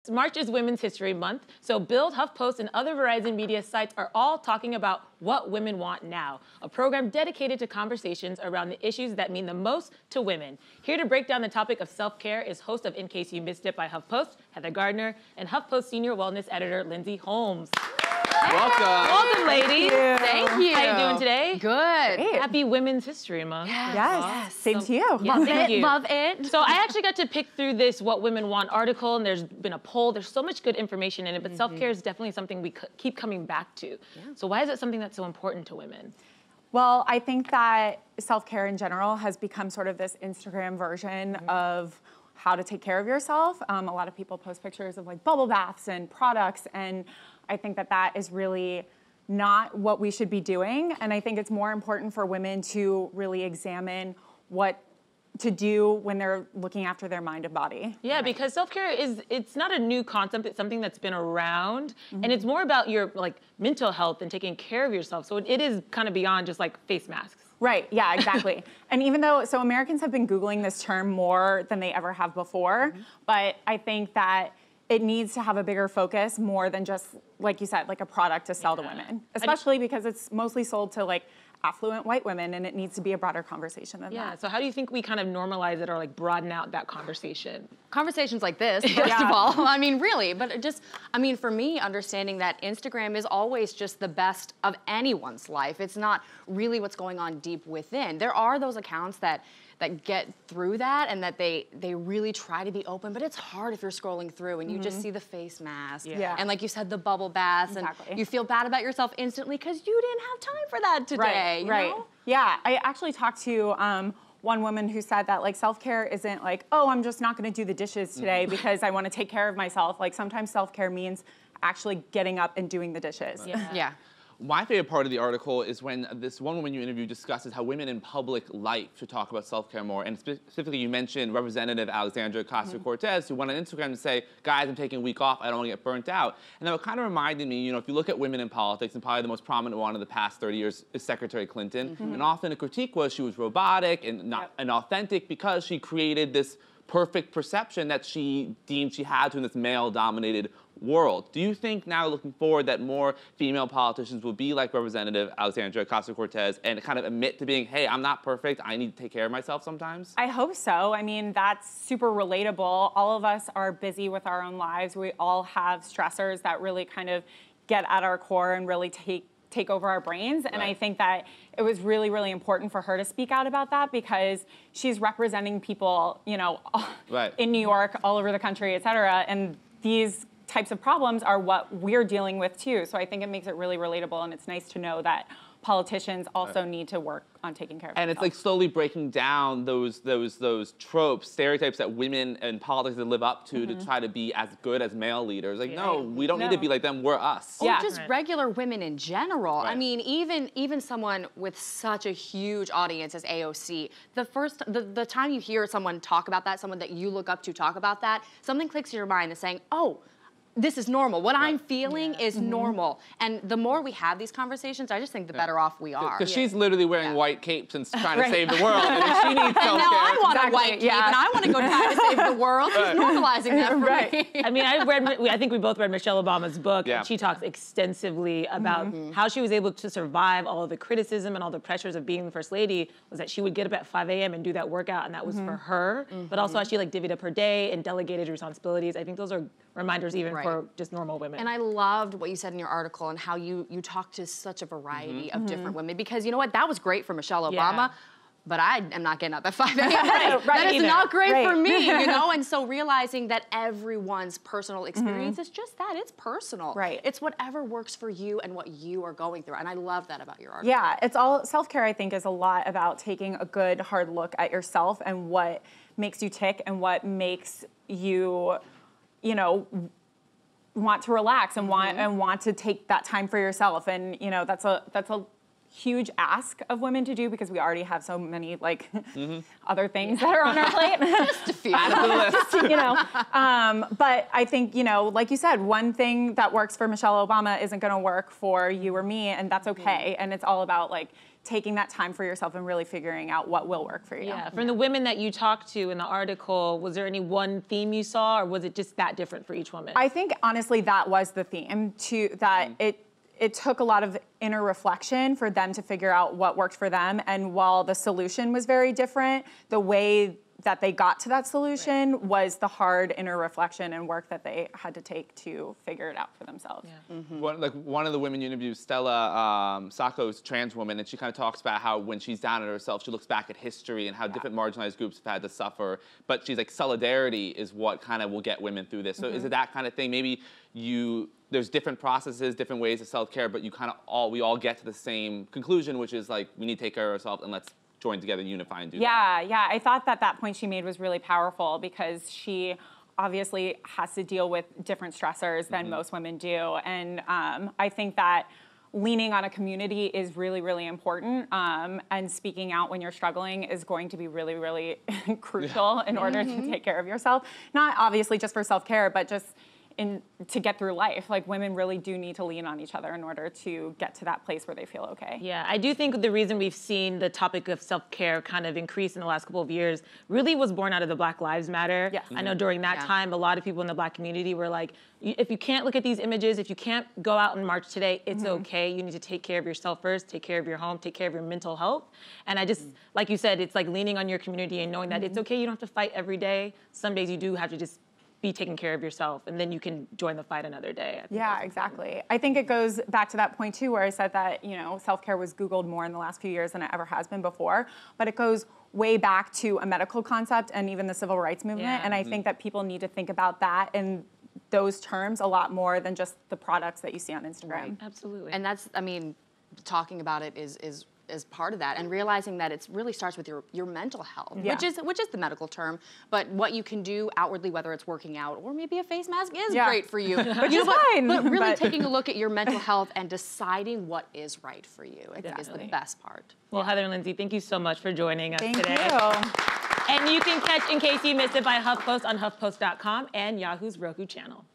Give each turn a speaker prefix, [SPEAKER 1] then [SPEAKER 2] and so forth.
[SPEAKER 1] March is Women's History Month, so Build, HuffPost, and other Verizon media sites are all talking about What Women Want Now, a program dedicated to conversations around the issues that mean the most to women. Here to break down the topic of self-care is host of In Case You Missed It by HuffPost, Heather Gardner, and HuffPost Senior Wellness Editor, Lindsay Holmes.
[SPEAKER 2] Welcome.
[SPEAKER 1] Welcome, ladies.
[SPEAKER 3] Thank you.
[SPEAKER 1] How you doing today?
[SPEAKER 3] Good.
[SPEAKER 1] Great. Happy Women's History Month.
[SPEAKER 3] Yes.
[SPEAKER 4] Same to you.
[SPEAKER 1] Yeah, thank you.
[SPEAKER 3] Love it.
[SPEAKER 1] So I actually got to pick through this What Women Want article, and there's been a poll. There's so much good information in it, but self-care is definitely something we keep coming back to. Yeah. So why is it something that's so important to women?
[SPEAKER 4] Well, I think that self-care in general has become sort of this Instagram version of how to take care of yourself. A lot of people post pictures of like bubble baths and products, and I think that that is really not what we should be doing. And I think it's more important for women to really examine what to do when they're looking after their mind and body.
[SPEAKER 1] Yeah, because self-care it's not a new concept, it's something that's been around, and it's more about your like mental health and taking care of yourself. So it is kind of beyond just like face masks.
[SPEAKER 4] Right, yeah, exactly. And even though, so Americans have been Googling this term more than they ever have before, but I think that it needs to have a bigger focus more than just, like you said, like a product to sell to women, especially because it's mostly sold to like affluent white women, and it needs to be a broader conversation than that.
[SPEAKER 1] Yeah, so how do you think we kind of normalize it or like broaden out that conversation?
[SPEAKER 3] Conversations like this, first of all. I mean, really, but just, I mean, for me, understanding that Instagram is always just the best of anyone's life. It's not really what's going on deep within. There are those accounts that get through that and that they really try to be open, but it's hard if you're scrolling through and you just see the face mask.
[SPEAKER 4] Yeah.
[SPEAKER 3] And like you said, the bubble baths, and you feel bad about yourself instantly because you didn't have time for that today.
[SPEAKER 4] Right.
[SPEAKER 3] You know?
[SPEAKER 4] Yeah, I actually talked to one woman who said that like self-care isn't like, oh, I'm just not gonna do the dishes today because I wanna take care of myself. Like sometimes self-care means actually getting up and doing the dishes.
[SPEAKER 3] Yeah.
[SPEAKER 2] My favorite part of the article is when this one woman you interviewed discusses how women in public life should talk about self-care more. And specifically, you mentioned Representative Alexandria Ocasio-Cortez, who went on Instagram to say, guys, I'm taking a week off. I don't want to get burnt out. And that kind of reminded me, you know, if you look at women in politics, and probably the most prominent one of the past 30 years is Secretary Clinton. And often the critique was she was robotic and not inauthentic because she created this perfect perception that she deemed she had to in this male-dominated world. Do you think now, looking forward, that more female politicians will be like Representative Alexandria Ocasio-Cortez and kind of admit to being, hey, I'm not perfect, I need to take care of myself sometimes?
[SPEAKER 4] I hope so. I mean, that's super relatable. All of us are busy with our own lives. We all have stressors that really kind of get at our core and really take over our brains. And I think that it was really, really important for her to speak out about that because she's representing people, you know, in New York, all over the country, et cetera. And these types of problems are what we're dealing with too. So I think it makes it really relatable, and it's nice to know that politicians also need to work on taking care of
[SPEAKER 2] themselves. And it's like slowly breaking down those tropes, stereotypes that women in politics live up to try to be as good as male leaders. Like, no, we don't need to be like them, we're us.
[SPEAKER 3] Or just regular women in general. I mean, even someone with such a huge audience as AOC, the time you hear someone talk about that, someone that you look up to talk about that, something clicks in your mind that's saying, oh, this is normal. What I'm feeling is normal. And the more we have these conversations, I just think the better off we are.
[SPEAKER 2] Because she's literally wearing white capes and trying to save the world. And she needs self-care.
[SPEAKER 3] And now I want a white cape, and I want to go try to save the world. She's normalizing that for me.
[SPEAKER 1] I mean, I think we both read Michelle Obama's book, and she talks extensively about how she was able to survive all of the criticism and all the pressures of being the First Lady, was that she would get up at 5 a.m. and do that workout, and that was for her. But also how she like divvied up her day and delegated responsibilities. I think those are reminders even for just normal women.
[SPEAKER 3] And I loved what you said in your article and how you talked to such a variety of different women, because you know what, that was great for Michelle Obama, but I am not getting up at 5 a.m. That is not great for me, you know? And so realizing that everyone's personal experience is just that, it's personal. It's whatever works for you and what you are going through. And I love that about your article.
[SPEAKER 4] Yeah, it's all, self-care I think is a lot about taking a good hard look at yourself and what makes you tick and what makes you, you know, want to relax and want to take that time for yourself. And you know, that's a huge ask of women to do because we already have so many like other things that are on our plate.
[SPEAKER 3] Just a few. Add to the list.
[SPEAKER 4] You know, but I think, you know, like you said, one thing that works for Michelle Obama isn't going to work for you or me, and that's okay. And it's all about like taking that time for yourself and really figuring out what will work for you.
[SPEAKER 1] Yeah, from the women that you talked to in the article, was there any one theme you saw, or was it just that different for each woman?
[SPEAKER 4] I think, honestly, that was the theme, that it took a lot of inner reflection for them to figure out what worked for them. And while the solution was very different, the way that they got to that solution was the hard inner reflection and work that they had to take to figure it out for themselves.
[SPEAKER 2] Yeah. One of the women you interviewed, Stella Sacco's a trans woman, and she kind of talks about how when she's down on herself, she looks back at history and how different marginalized groups have had to suffer. But she's like, solidarity is what kind of will get women through this. So is it that kind of thing? Maybe there's different processes, different ways of self-care, but we all get to the same conclusion, which is like, we need to take care of ourselves and let's join together, unify, and do that.
[SPEAKER 4] Yeah, I thought that point she made was really powerful because she obviously has to deal with different stressors than most women do. And I think that leaning on a community is really, really important. And speaking out when you're struggling is going to be really, really crucial in order to take care of yourself. Not obviously just for self-care, but just to get through life. Like, women really do need to lean on each other in order to get to that place where they feel okay.
[SPEAKER 1] Yeah, I do think the reason we've seen the topic of self-care kind of increase in the last couple of years really was born out of the Black Lives Matter.
[SPEAKER 4] Yes.
[SPEAKER 1] I know during that time, a lot of people in the Black community were like, if you can't look at these images, if you can't go out and march today, it's okay. You need to take care of yourself first, take care of your home, take care of your mental health. And I just, like you said, it's like leaning on your community and knowing that it's okay, you don't have to fight every day. Some days you do have to just be taking care of yourself, and then you can join the fight another day.
[SPEAKER 4] Yeah, exactly. I think it goes back to that point too, where I said that, self-care was Googled more in the last few years than it ever has been before, but it goes way back to a medical concept and even the civil rights movement. And I think that people need to think about that in those terms a lot more than just the products that you see on Instagram.
[SPEAKER 1] Right. Absolutely.
[SPEAKER 3] And that's, talking about it is part of that, and realizing that it really starts with your mental health, which is the medical term, but what you can do outwardly, whether it's working out or maybe a face mask is great for you.
[SPEAKER 4] Which is fine.
[SPEAKER 3] But really taking a look at your mental health and deciding what is right for you, I think is the best part.
[SPEAKER 1] Well, Heather and Lindsay, thank you so much for joining us today.
[SPEAKER 4] Thank you.
[SPEAKER 1] And you can catch In Case You Missed It by HuffPost on HuffPost.com and Yahoo's Roku channel.